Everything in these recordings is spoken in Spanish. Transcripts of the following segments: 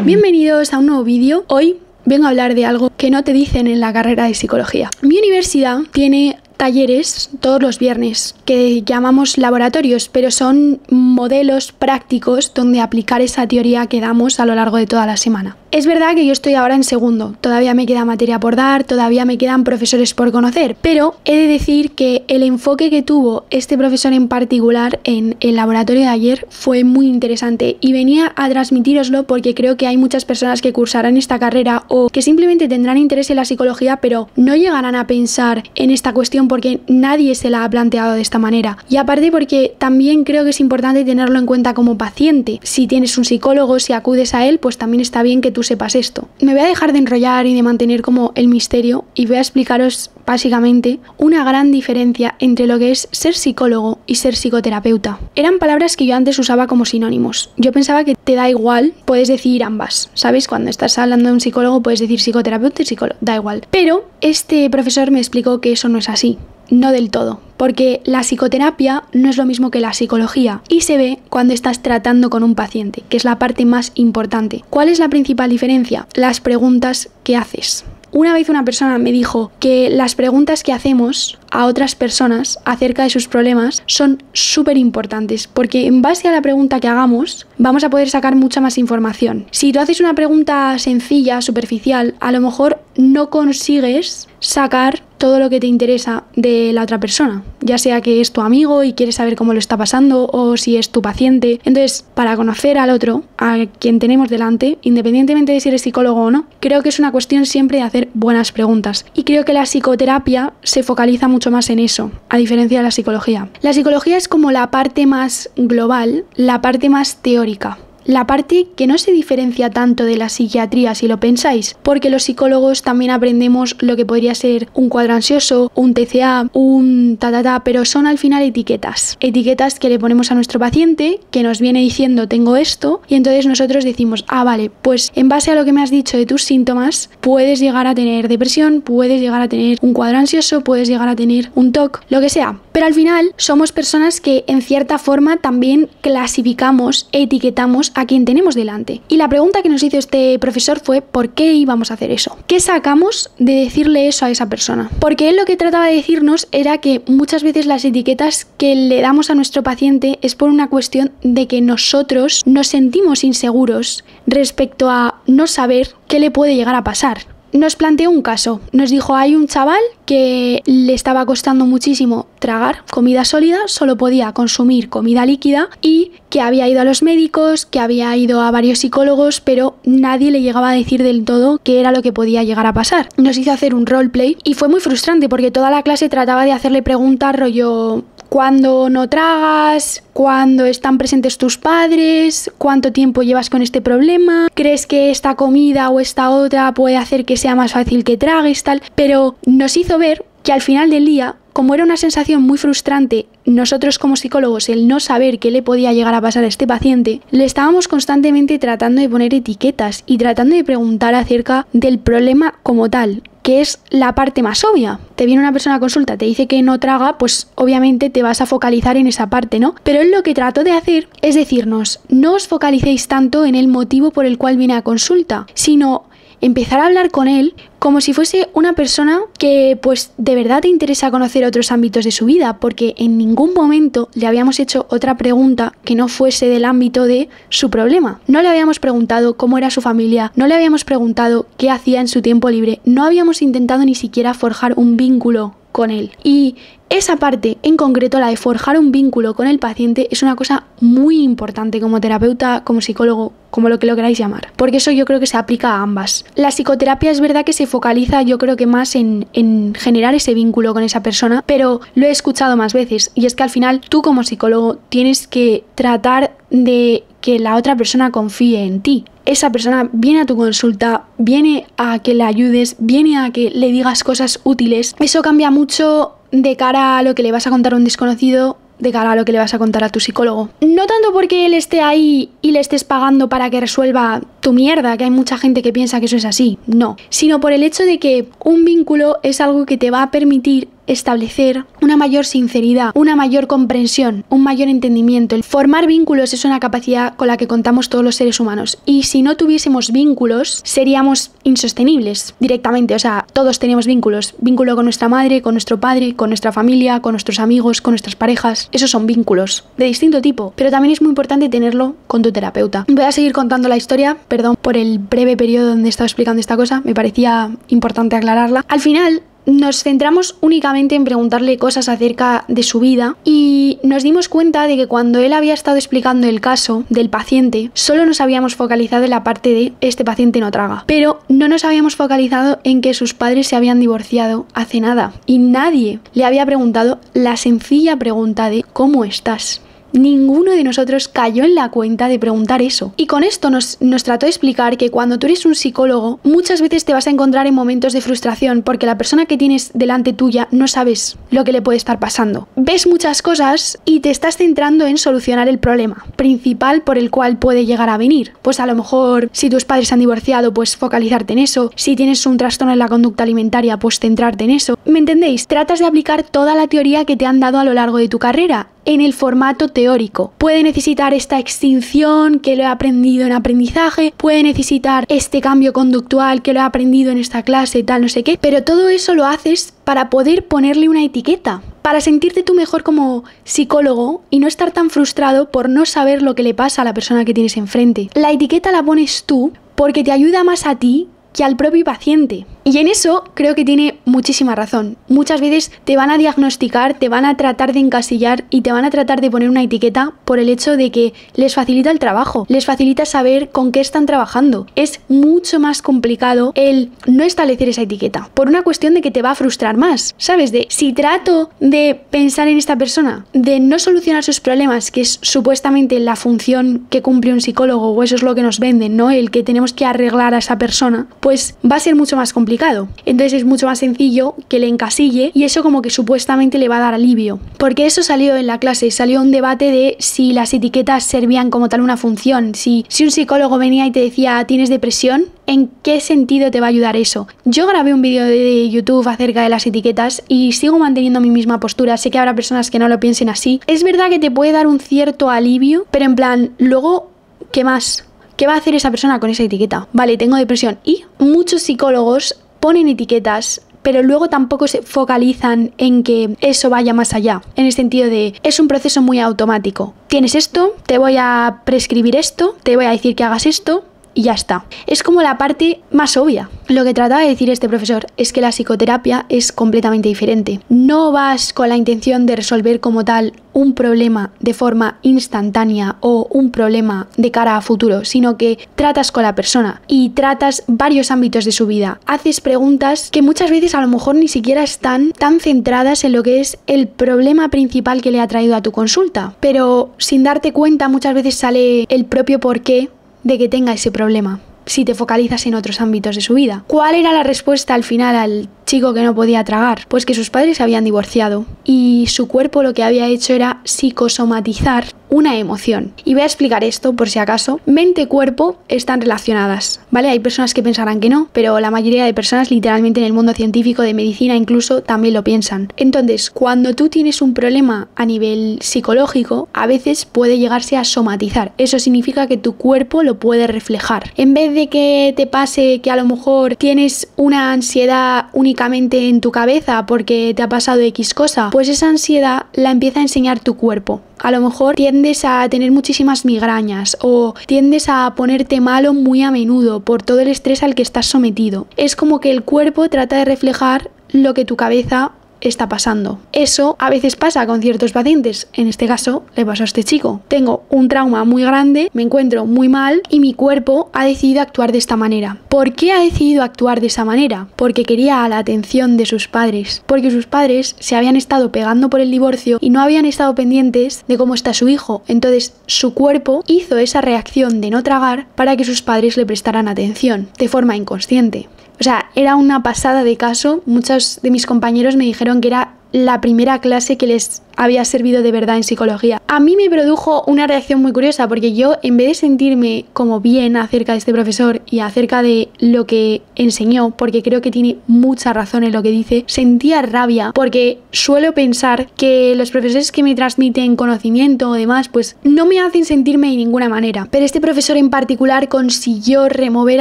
Bienvenidos a un nuevo vídeo. Hoy vengo a hablar de algo que no te dicen en la carrera de psicología. Mi universidad tiene talleres todos los viernes que llamamos laboratorios, pero son modelos prácticos donde aplicar esa teoría que damos a lo largo de toda la semana. Es verdad que yo estoy ahora en segundo, todavía me queda materia por dar, todavía me quedan profesores por conocer, pero he de decir que el enfoque que tuvo este profesor en particular en el laboratorio de ayer fue muy interesante y venía a transmitíroslo porque creo que hay muchas personas que cursarán esta carrera o que simplemente tendrán interés en la psicología pero no llegarán a pensar en esta cuestión porque nadie se la ha planteado de esta manera. Y aparte porque también creo que es importante tenerlo en cuenta como paciente. Si tienes un psicólogo, si acudes a él, pues también está bien que tú sepas esto. Me voy a dejar de enrollar y de mantener como el misterio y voy a explicaros básicamente una gran diferencia entre lo que es ser psicólogo y ser psicoterapeuta. Eran palabras que yo antes usaba como sinónimos. Yo pensaba que te da igual, puedes decir ambas, ¿sabes? Cuando estás hablando de un psicólogo puedes decir psicoterapeuta y psicólogo, da igual. Pero este profesor me explicó que eso no es así. No del todo, porque la psicoterapia no es lo mismo que la psicología y se ve cuando estás tratando con un paciente, que es la parte más importante. ¿Cuál es la principal diferencia? Las preguntas que haces. Una vez una persona me dijo que las preguntas que hacemos a otras personas acerca de sus problemas son súper importantes porque en base a la pregunta que hagamos vamos a poder sacar mucha más información. Si tú haces una pregunta sencilla, superficial, a lo mejor no consigues sacar todo lo que te interesa de la otra persona, ya sea que es tu amigo y quieres saber cómo lo está pasando o si es tu paciente. Entonces, para conocer al otro, a quien tenemos delante, independientemente de si eres psicólogo o no, creo que es una cuestión siempre de hacer buenas preguntas. Y creo que la psicoterapia se focaliza mucho más en eso, a diferencia de la psicología. La psicología es como la parte más global, la parte más teórica. La parte que no se diferencia tanto de la psiquiatría si lo pensáis, porque los psicólogos también aprendemos lo que podría ser un cuadro ansioso, un TCA, un pero son al final etiquetas. Etiquetas que le ponemos a nuestro paciente, que nos viene diciendo tengo esto, y entonces nosotros decimos, vale, pues en base a lo que me has dicho de tus síntomas, puedes llegar a tener depresión, puedes llegar a tener un cuadro ansioso, puedes llegar a tener un TOC, lo que sea. Pero al final somos personas que en cierta forma también clasificamos, etiquetamos a quien tenemos delante. Y la pregunta que nos hizo este profesor fue ¿por qué íbamos a hacer eso? ¿Qué sacamos de decirle eso a esa persona? Porque él lo que trataba de decirnos era que muchas veces las etiquetas que le damos a nuestro paciente es por una cuestión de que nosotros nos sentimos inseguros respecto a no saber qué le puede llegar a pasar. Nos planteó un caso, nos dijo hay un chaval que le estaba costando muchísimo tragar comida sólida, solo podía consumir comida líquida y que había ido a los médicos, que había ido a varios psicólogos, pero nadie le llegaba a decir del todo qué era lo que podía llegar a pasar. Nos hizo hacer un roleplay y fue muy frustrante porque toda la clase trataba de hacerle preguntas rollo ¿cuándo no tragas? ¿Cuándo están presentes tus padres? ¿Cuánto tiempo llevas con este problema? ¿Crees que esta comida o esta otra puede hacer que sea más fácil que tragues? Tal? Pero nos hizo ver que al final del día, como era una sensación muy frustrante, nosotros como psicólogos, el no saber qué le podía llegar a pasar a este paciente, le estábamos constantemente tratando de poner etiquetas y tratando de preguntar acerca del problema como tal, que es la parte más obvia. Te viene una persona a consulta, te dice que no traga, pues obviamente te vas a focalizar en esa parte, ¿no? Pero él lo que trató de hacer es decirnos, no os focalicéis tanto en el motivo por el cual viene a consulta, sino empezar a hablar con él como si fuese una persona que pues de verdad te interesa conocer otros ámbitos de su vida, porque en ningún momento le habíamos hecho otra pregunta que no fuese del ámbito de su problema. No le habíamos preguntado cómo era su familia, no le habíamos preguntado qué hacía en su tiempo libre, no habíamos intentado ni siquiera forjar un vínculo con él. Y esa parte en concreto, la de forjar un vínculo con el paciente, es una cosa muy importante como terapeuta, como psicólogo, como lo que lo queráis llamar, porque eso yo creo que se aplica a ambas. La psicoterapia es verdad que se focaliza yo creo que más en generar ese vínculo con esa persona, pero lo he escuchado más veces y es que al final tú como psicólogo tienes que tratar de que la otra persona confíe en ti. Esa persona viene a tu consulta, viene a que le ayudes, viene a que le digas cosas útiles. Eso cambia mucho de cara a lo que le vas a contar a un desconocido, de cara a lo que le vas a contar a tu psicólogo. No tanto porque él esté ahí y le estés pagando para que resuelva tu mierda, que hay mucha gente que piensa que eso es así, no. Sino por el hecho de que un vínculo es algo que te va a permitir establecer una mayor sinceridad, una mayor comprensión, un mayor entendimiento. El formar vínculos es una capacidad con la que contamos todos los seres humanos, y si no tuviésemos vínculos seríamos insostenibles directamente. O sea, todos tenemos vínculos, vínculo con nuestra madre, con nuestro padre, con nuestra familia, con nuestros amigos, con nuestras parejas. Esos son vínculos de distinto tipo, pero también es muy importante tenerlo con tu terapeuta. Voy a seguir contando la historia, perdón por el breve periodo donde he estado explicando esta cosa, me parecía importante aclararla. Al final nos centramos únicamente en preguntarle cosas acerca de su vida y nos dimos cuenta de que cuando él había estado explicando el caso del paciente, solo nos habíamos focalizado en la parte de este paciente no traga, pero no nos habíamos focalizado en que sus padres se habían divorciado hace nada y nadie le había preguntado la sencilla pregunta de ¿cómo estás? Ninguno de nosotros cayó en la cuenta de preguntar eso. Y con esto nos trató de explicar que cuando tú eres un psicólogo, muchas veces te vas a encontrar en momentos de frustración porque la persona que tienes delante tuya no sabes lo que le puede estar pasando. Ves muchas cosas y te estás centrando en solucionar el problema principal por el cual puede llegar a venir. Pues a lo mejor si tus padres se han divorciado, pues focalizarte en eso. Si tienes un trastorno en la conducta alimentaria, pues centrarte en eso. ¿Me entendéis? Tratas de aplicar toda la teoría que te han dado a lo largo de tu carrera en el formato teórico. Puede necesitar esta extinción que lo he aprendido en aprendizaje, puede necesitar este cambio conductual que lo he aprendido en esta clase, tal, no sé qué, pero todo eso lo haces para poder ponerle una etiqueta, para sentirte tú mejor como psicólogo y no estar tan frustrado por no saber lo que le pasa a la persona que tienes enfrente. La etiqueta la pones tú porque te ayuda más a ti que al propio paciente. Y en eso creo que tiene muchísima razón. Muchas veces te van a diagnosticar, te van a tratar de encasillar y te van a tratar de poner una etiqueta por el hecho de que les facilita el trabajo, les facilita saber con qué están trabajando. Es mucho más complicado el no establecer esa etiqueta, por una cuestión de que te va a frustrar más, ¿sabes? De si trato de pensar en esta persona, de no solucionar sus problemas, que es supuestamente la función que cumple un psicólogo, o eso es lo que nos venden, ¿no? El que tenemos que arreglar a esa persona, pues va a ser mucho más complicado. Entonces es mucho más sencillo que le encasille y eso como que supuestamente le va a dar alivio. Porque eso salió en la clase, salió un debate de si las etiquetas servían como tal una función. Si un psicólogo venía y te decía ¿tienes depresión? ¿En qué sentido te va a ayudar eso? Yo grabé un vídeo de YouTube acerca de las etiquetas y sigo manteniendo mi misma postura. Sé que habrá personas que no lo piensen así. Es verdad que te puede dar un cierto alivio, pero en plan, luego, ¿qué más? ¿Qué va a hacer esa persona con esa etiqueta? Vale, tengo depresión. Y muchos psicólogos ponen etiquetas, pero luego tampoco se focalizan en que eso vaya más allá. En el sentido de, es un proceso muy automático. Tienes esto, te voy a prescribir esto, te voy a decir que hagas esto, y ya está. Es como la parte más obvia. Lo que trataba de decir este profesor es que la psicoterapia es completamente diferente. No vas con la intención de resolver como tal un problema de forma instantánea o un problema de cara a futuro, sino que tratas con la persona y tratas varios ámbitos de su vida. Haces preguntas que muchas veces a lo mejor ni siquiera están tan centradas en lo que es el problema principal que le ha traído a tu consulta, pero sin darte cuenta muchas veces sale el propio porqué de que tenga ese problema, si te focalizas en otros ámbitos de su vida. ¿Cuál era la respuesta al final al chico que no podía tragar? Pues que sus padres se habían divorciado y su cuerpo lo que había hecho era psicosomatizar una emoción. Y voy a explicar esto por si acaso. Mente y cuerpo están relacionadas, ¿vale? Hay personas que pensarán que no, pero la mayoría de personas literalmente en el mundo científico, de medicina incluso, también lo piensan. Entonces, cuando tú tienes un problema a nivel psicológico, a veces puede llegarse a somatizar. Eso significa que tu cuerpo lo puede reflejar. En vez de que te pase que a lo mejor tienes una ansiedad únicamente en tu cabeza porque te ha pasado X cosa, pues esa ansiedad la empieza a enseñar tu cuerpo. A lo mejor tiendes a tener muchísimas migrañas o tiendes a ponerte malo muy a menudo por todo el estrés al que estás sometido. Es como que el cuerpo trata de reflejar lo que tu cabeza está pasando. Eso a veces pasa con ciertos pacientes. En este caso le pasó a este chico. Tengo un trauma muy grande, me encuentro muy mal y mi cuerpo ha decidido actuar de esta manera. ¿Por qué ha decidido actuar de esa manera? Porque quería la atención de sus padres. Porque sus padres se habían estado pegando por el divorcio y no habían estado pendientes de cómo está su hijo. Entonces su cuerpo hizo esa reacción de no tragar para que sus padres le prestaran atención de forma inconsciente. O sea, era una pasada de caso. Muchos de mis compañeros me dijeron que era la primera clase que les había servido de verdad en psicología. A mí me produjo una reacción muy curiosa porque yo, en vez de sentirme como bien acerca de este profesor y acerca de lo que enseñó, porque creo que tiene mucha razón en lo que dice, sentía rabia porque suelo pensar que los profesores que me transmiten conocimiento o demás pues no me hacen sentirme de ninguna manera. Pero este profesor en particular consiguió remover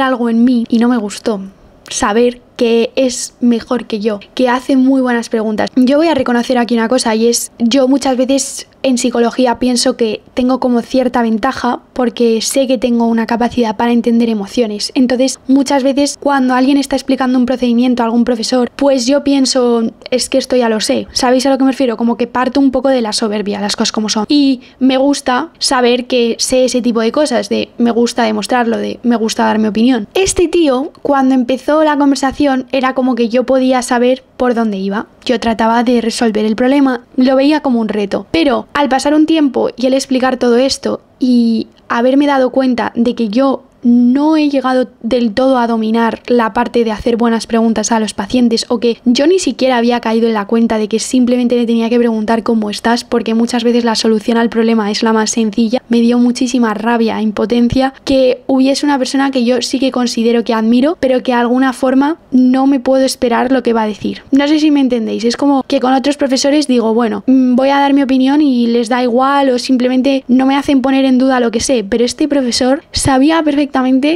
algo en mí y no me gustó. Saber que es mejor que yo, que hace muy buenas preguntas. Yo voy a reconocer aquí una cosa y es, yo muchas veces en psicología pienso que tengo como cierta ventaja porque sé que tengo una capacidad para entender emociones. Entonces, muchas veces cuando alguien está explicando un procedimiento a algún profesor, pues yo pienso, es que esto ya lo sé. ¿Sabéis a lo que me refiero? Como que parto un poco de la soberbia, las cosas como son. Y me gusta saber que sé ese tipo de cosas, de me gusta demostrarlo, de me gusta dar mi opinión. Este tío, cuando empezó la conversación, era como que yo podía saber por dónde iba. Yo trataba de resolver el problema, lo veía como un reto. Pero al pasar un tiempo y él explicar todo esto y haberme dado cuenta de que yo no he llegado del todo a dominar la parte de hacer buenas preguntas a los pacientes, o que yo ni siquiera había caído en la cuenta de que simplemente le tenía que preguntar cómo estás, porque muchas veces la solución al problema es la más sencilla, me dio muchísima rabia e impotencia que hubiese una persona que yo sí que considero que admiro, pero que de alguna forma no me puedo esperar lo que va a decir. No sé si me entendéis, es como que con otros profesores digo, bueno, voy a dar mi opinión y les da igual, o simplemente no me hacen poner en duda lo que sé, pero este profesor sabía perfectamente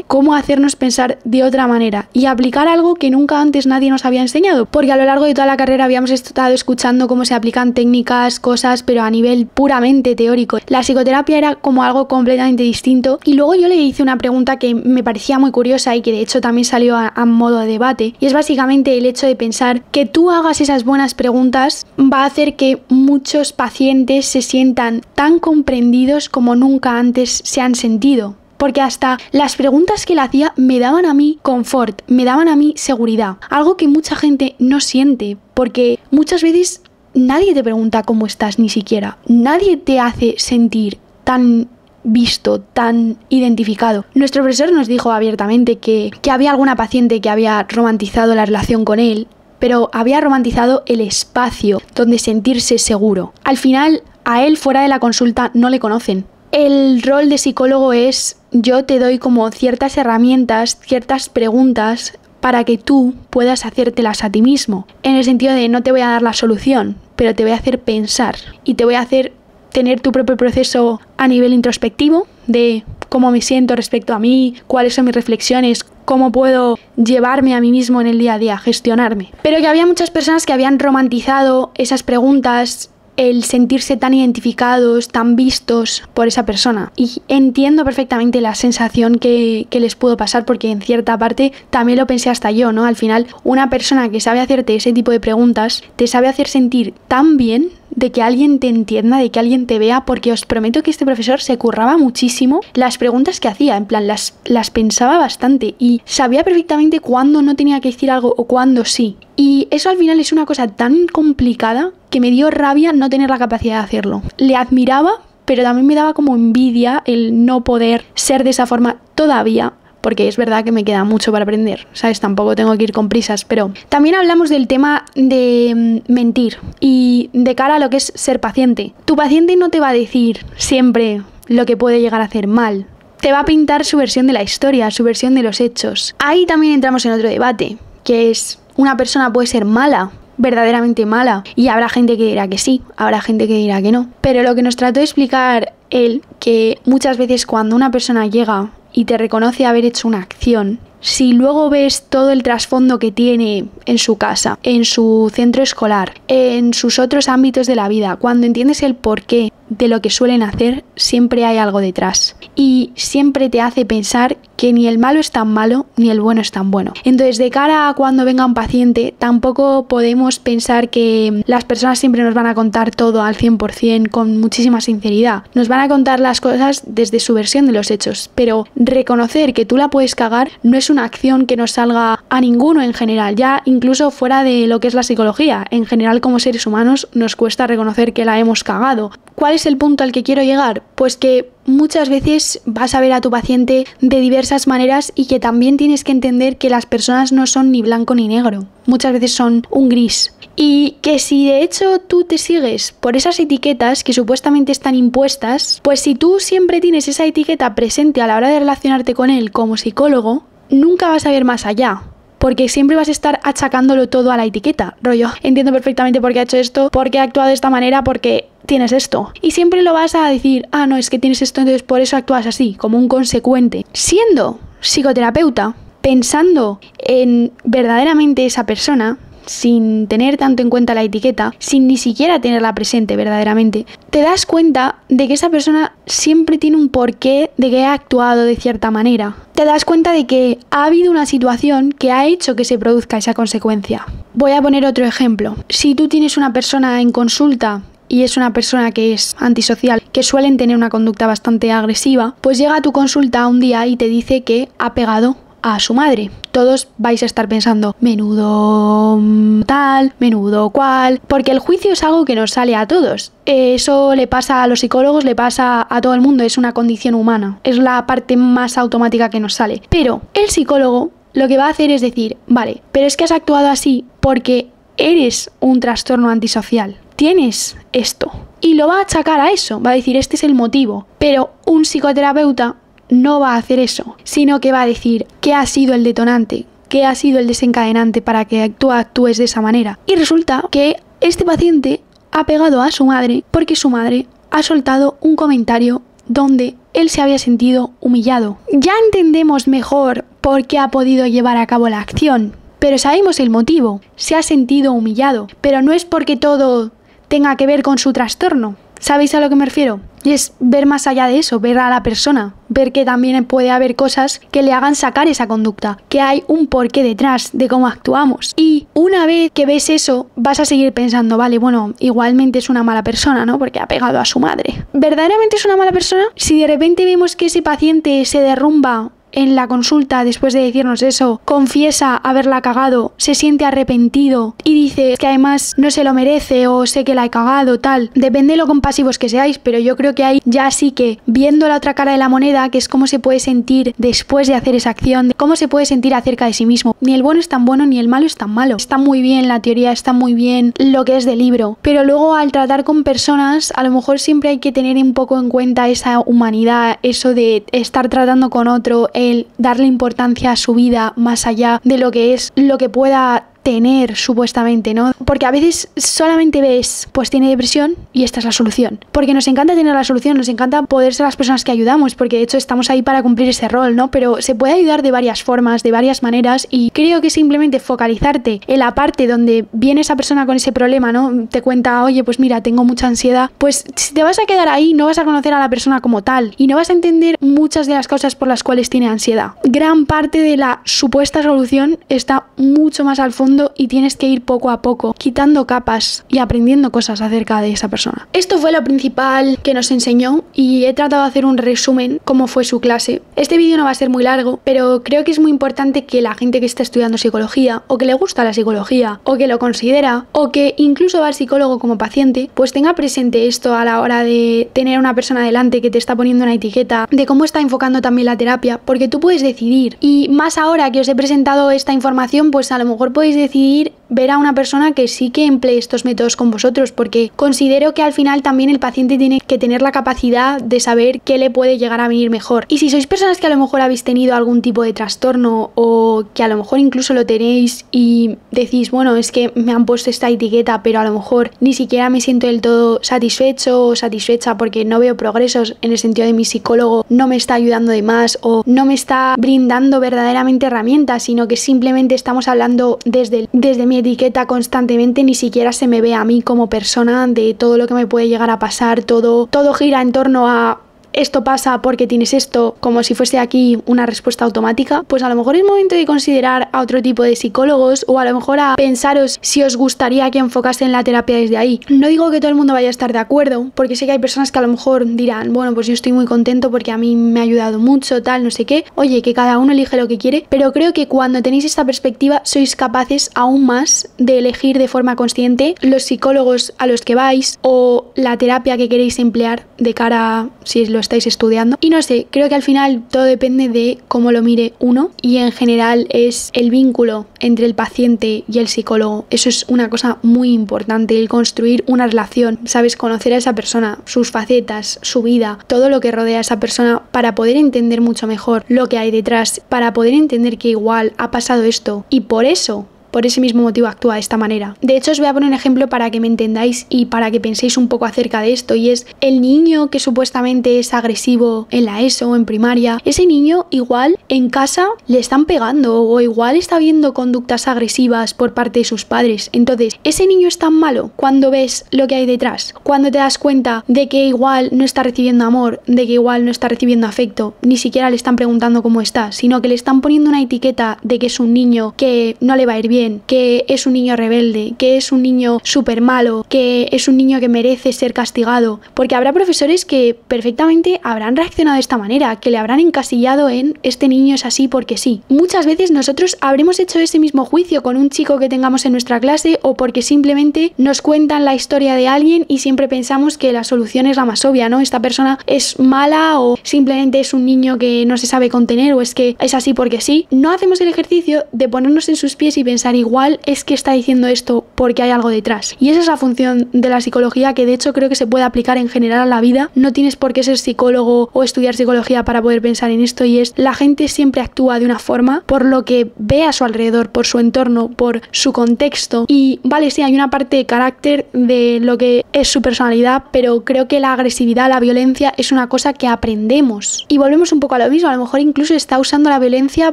cómo hacernos pensar de otra manera y aplicar algo que nunca antes nadie nos había enseñado, porque a lo largo de toda la carrera habíamos estado escuchando cómo se aplican técnicas, cosas, pero a nivel puramente teórico. La psicoterapia era como algo completamente distinto, y luego yo le hice una pregunta que me parecía muy curiosa y que de hecho también salió a modo de debate, y es básicamente el hecho de pensar que tú hagas esas buenas preguntas va a hacer que muchos pacientes se sientan tan comprendidos como nunca antes se han sentido. Porque hasta las preguntas que le hacía me daban a mí confort, me daban a mí seguridad. Algo que mucha gente no siente, porque muchas veces nadie te pregunta cómo estás ni siquiera. Nadie te hace sentir tan visto, tan identificado. Nuestro profesor nos dijo abiertamente que había alguna paciente que había romantizado la relación con él, pero había romantizado el espacio donde sentirse seguro. Al final, a él fuera de la consulta no le conocen. El rol de psicólogo es, yo te doy como ciertas herramientas, ciertas preguntas para que tú puedas hacértelas a ti mismo. En el sentido de no te voy a dar la solución, pero te voy a hacer pensar y te voy a hacer tener tu propio proceso a nivel introspectivo de cómo me siento respecto a mí, cuáles son mis reflexiones, cómo puedo llevarme a mí mismo en el día a día, gestionarme. Pero que había muchas personas que habían romantizado esas preguntas, el sentirse tan identificados, tan vistos por esa persona. Y entiendo perfectamente la sensación que les pudo pasar, porque en cierta parte también lo pensé hasta yo, ¿no? Al final, una persona que sabe hacerte ese tipo de preguntas, te sabe hacer sentir tan bien de que alguien te entienda, de que alguien te vea, porque os prometo que este profesor se curraba muchísimo las preguntas que hacía, en plan, las pensaba bastante y sabía perfectamente cuándo no tenía que decir algo o cuándo sí. Y eso al final es una cosa tan complicada que me dio rabia no tener la capacidad de hacerlo. Le admiraba, pero también me daba como envidia el no poder ser de esa forma todavía, porque es verdad que me queda mucho para aprender, ¿sabes? Tampoco tengo que ir con prisas, pero también hablamos del tema de mentir y de cara a lo que es ser paciente. Tu paciente no te va a decir siempre lo que puede llegar a hacer mal. Te va a pintar su versión de la historia, su versión de los hechos. Ahí también entramos en otro debate, que es, una persona puede ser mala, verdaderamente mala, y habrá gente que dirá que sí, habrá gente que dirá que no. Pero lo que nos trató de explicar él, que muchas veces cuando una persona llega y te reconoce haber hecho una acción, si luego ves todo el trasfondo que tiene en su casa, en su centro escolar, en sus otros ámbitos de la vida, cuando entiendes el porqué de lo que suelen hacer, siempre hay algo detrás. Y siempre te hace pensar que ni el malo es tan malo, ni el bueno es tan bueno. Entonces, de cara a cuando venga un paciente, tampoco podemos pensar que las personas siempre nos van a contar todo al 100% con muchísima sinceridad. Nos van a contar las cosas desde su versión de los hechos, pero reconocer que tú la puedes cagar no es una acción que nos salga a ninguno en general, ya incluso fuera de lo que es la psicología. En general, como seres humanos, nos cuesta reconocer que la hemos cagado. ¿Cuál es el punto al que quiero llegar? Pues que muchas veces vas a ver a tu paciente de diversas maneras y que también tienes que entender que las personas no son ni blanco ni negro. Muchas veces son un gris. Y que si de hecho tú te sigues por esas etiquetas que supuestamente están impuestas, pues si tú siempre tienes esa etiqueta presente a la hora de relacionarte con él como psicólogo, nunca vas a ver más allá. Porque siempre vas a estar achacándolo todo a la etiqueta. Rollo, entiendo perfectamente por qué ha hecho esto, por qué ha actuado de esta manera, porque tienes esto. Y siempre lo vas a decir, no, es que tienes esto, entonces por eso actúas así, como un consecuente. Siendo psicoterapeuta, pensando en verdaderamente esa persona, sin tener tanto en cuenta la etiqueta, sin ni siquiera tenerla presente verdaderamente, te das cuenta de que esa persona siempre tiene un porqué de que ha actuado de cierta manera. Te das cuenta de que ha habido una situación que ha hecho que se produzca esa consecuencia. Voy a poner otro ejemplo. Si tú tienes una persona en consulta y es una persona que es antisocial, que suelen tener una conducta bastante agresiva, pues llega a tu consulta un día y te dice que ha pegado a su madre. Todos vais a estar pensando, menudo tal, menudo cual, porque el juicio es algo que nos sale a todos. Eso le pasa a los psicólogos, le pasa a todo el mundo, es una condición humana, es la parte más automática que nos sale. Pero el psicólogo lo que va a hacer es decir, vale, pero es que has actuado así porque eres un trastorno antisocial, tienes esto, y lo va a achacar a eso, va a decir, este es el motivo. Pero un psicoterapeuta no va a hacer eso, sino que va a decir qué ha sido el detonante, qué ha sido el desencadenante para que tú actúes de esa manera. Y resulta que este paciente ha pegado a su madre porque su madre ha soltado un comentario donde él se había sentido humillado. Ya entendemos mejor por qué ha podido llevar a cabo la acción, pero sabemos el motivo. Se ha sentido humillado, pero no es porque todo tenga que ver con su trastorno. ¿Sabéis a lo que me refiero? Es ver más allá de eso, ver a la persona, ver que también puede haber cosas que le hagan sacar esa conducta, que hay un porqué detrás de cómo actuamos. Y una vez que ves eso, vas a seguir pensando, vale, bueno, igualmente es una mala persona, ¿no? Porque ha pegado a su madre. ¿Verdaderamente es una mala persona? Si de repente vemos que ese paciente se derrumba en la consulta después de decirnos eso, confiesa haberla cagado, se siente arrepentido y dice que además no se lo merece o sé que la he cagado, tal. Depende de lo compasivos que seáis, pero yo creo que ahí ya sí que viendo la otra cara de la moneda, que es cómo se puede sentir después de hacer esa acción, cómo se puede sentir acerca de sí mismo. Ni el bueno es tan bueno ni el malo es tan malo. Está muy bien la teoría, está muy bien lo que es del libro, pero luego al tratar con personas a lo mejor siempre hay que tener un poco en cuenta esa humanidad, eso de estar tratando con otro, el darle importancia a su vida más allá de lo que es lo que pueda tener supuestamente, ¿no? Porque a veces solamente ves, pues tiene depresión y esta es la solución. Porque nos encanta tener la solución, nos encanta poder ser las personas que ayudamos, porque de hecho estamos ahí para cumplir ese rol, ¿no? Pero se puede ayudar de varias formas, de varias maneras y creo que simplemente focalizarte en la parte donde viene esa persona con ese problema, ¿no? Te cuenta, oye, pues mira, tengo mucha ansiedad, pues si te vas a quedar ahí no vas a conocer a la persona como tal y no vas a entender muchas de las causas por las cuales tiene ansiedad. Gran parte de la supuesta solución está mucho más al fondo y tienes que ir poco a poco, quitando capas y aprendiendo cosas acerca de esa persona. Esto fue lo principal que nos enseñó y he tratado de hacer un resumen cómo fue su clase. Este vídeo no va a ser muy largo, pero creo que es muy importante que la gente que está estudiando psicología o que le gusta la psicología o que lo considera o que incluso va al psicólogo como paciente, pues tenga presente esto a la hora de tener una persona delante que te está poniendo una etiqueta, de cómo está enfocando también la terapia, porque tú puedes decidir. Y más ahora que os he presentado esta información, pues a lo mejor podéis decidir ver a una persona que sí que emplee estos métodos con vosotros, porque considero que al final también el paciente tiene que tener la capacidad de saber qué le puede llegar a venir mejor. Y si sois personas que a lo mejor habéis tenido algún tipo de trastorno o que a lo mejor incluso lo tenéis y decís, bueno, es que me han puesto esta etiqueta, pero a lo mejor ni siquiera me siento del todo satisfecho o satisfecha porque no veo progresos en el sentido de mi psicólogo no me está ayudando de más o no me está brindando verdaderamente herramientas, sino que simplemente estamos hablando desde mi etiqueta constantemente, ni siquiera se me ve a mí como persona, de todo lo que me puede llegar a pasar, todo gira en torno a esto pasa porque tienes esto, como si fuese aquí una respuesta automática, pues a lo mejor es momento de considerar a otro tipo de psicólogos o a lo mejor a pensaros si os gustaría que enfocase en la terapia desde ahí. No digo que todo el mundo vaya a estar de acuerdo, porque sé que hay personas que a lo mejor dirán, bueno, pues yo estoy muy contento porque a mí me ha ayudado mucho, tal, no sé qué. Oye, que cada uno elige lo que quiere, pero creo que cuando tenéis esta perspectiva sois capaces aún más de elegir de forma consciente los psicólogos a los que vais o la terapia que queréis emplear de cara a si lo estáis estudiando. Y no sé, creo que al final todo depende de cómo lo mire uno y en general es el vínculo entre el paciente y el psicólogo. Eso es una cosa muy importante, el construir una relación, ¿sabes? Conocer a esa persona, sus facetas, su vida, todo lo que rodea a esa persona para poder entender mucho mejor lo que hay detrás, para poder entender que igual ha pasado esto y por ese mismo motivo actúa de esta manera. De hecho, os voy a poner un ejemplo para que me entendáis y para que penséis un poco acerca de esto, y es el niño que supuestamente es agresivo en la ESO o en primaria. Ese niño igual en casa le están pegando o igual está viendo conductas agresivas por parte de sus padres. Entonces, ese niño es tan malo cuando ves lo que hay detrás, cuando te das cuenta de que igual no está recibiendo amor, de que igual no está recibiendo afecto, ni siquiera le están preguntando cómo está, sino que le están poniendo una etiqueta de que es un niño que no le va a ir bien, que es un niño rebelde, que es un niño súper malo, que es un niño que merece ser castigado, porque habrá profesores que perfectamente habrán reaccionado de esta manera, que le habrán encasillado en este niño es así porque sí. Muchas veces nosotros habremos hecho ese mismo juicio con un chico que tengamos en nuestra clase o porque simplemente nos cuentan la historia de alguien y siempre pensamos que la solución es la más obvia, ¿no? Esta persona es mala o simplemente es un niño que no se sabe contener o es que es así porque sí. No hacemos el ejercicio de ponernos en sus pies y pensar igual es que está diciendo esto porque hay algo detrás. Y esa es la función de la psicología, que de hecho creo que se puede aplicar en general a la vida. No tienes por qué ser psicólogo o estudiar psicología para poder pensar en esto, y es la gente siempre actúa de una forma por lo que ve a su alrededor, por su entorno, por su contexto. Y vale, sí, hay una parte de carácter de lo que es su personalidad, pero creo que la agresividad, la violencia es una cosa que aprendemos. Y volvemos un poco a lo mismo, a lo mejor incluso está usando la violencia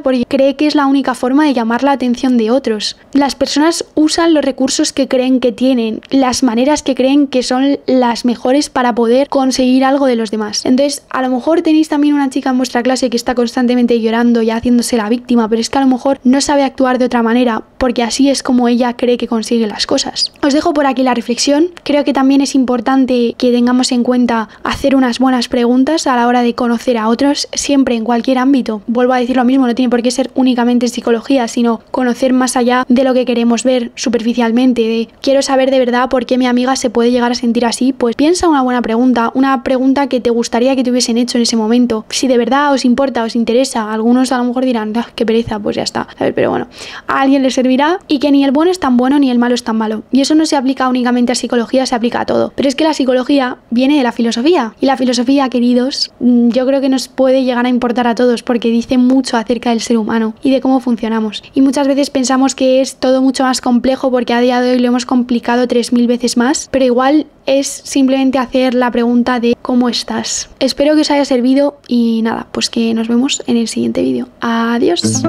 porque cree que es la única forma de llamar la atención de otros. Las personas usan los recursos que creen que tienen, las maneras que creen que son las mejores para poder conseguir algo de los demás. Entonces, a lo mejor tenéis también una chica en vuestra clase que está constantemente llorando y haciéndose la víctima, pero es que a lo mejor no sabe actuar de otra manera, porque así es como ella cree que consigue las cosas. Os dejo por aquí la reflexión. Creo que también es importante que tengamos en cuenta hacer unas buenas preguntas a la hora de conocer a otros, siempre en cualquier ámbito. Vuelvo a decir lo mismo, no tiene por qué ser únicamente en psicología, sino conocer más allá de lo que queremos ver superficialmente, de quiero saber de verdad por qué mi amiga se puede llegar a sentir así. Pues piensa una pregunta que te gustaría que te hubiesen hecho en ese momento. Si de verdad os importa, os interesa, algunos a lo mejor dirán, qué pereza, pues ya está. A ver, pero bueno, a alguien le servirá, y que ni el bueno es tan bueno ni el malo es tan malo. Y eso no se aplica únicamente a psicología, se aplica a todo. Pero es que la psicología viene de la filosofía, y la filosofía, queridos, yo creo que nos puede llegar a importar a todos porque dice mucho acerca del ser humano y de cómo funcionamos. Y muchas veces pensamos que es todo mucho más complejo porque a día de hoy lo hemos complicado 3000 veces más, pero igual es simplemente hacer la pregunta de ¿cómo estás? Espero que os haya servido y nada, pues que nos vemos en el siguiente vídeo. Adiós.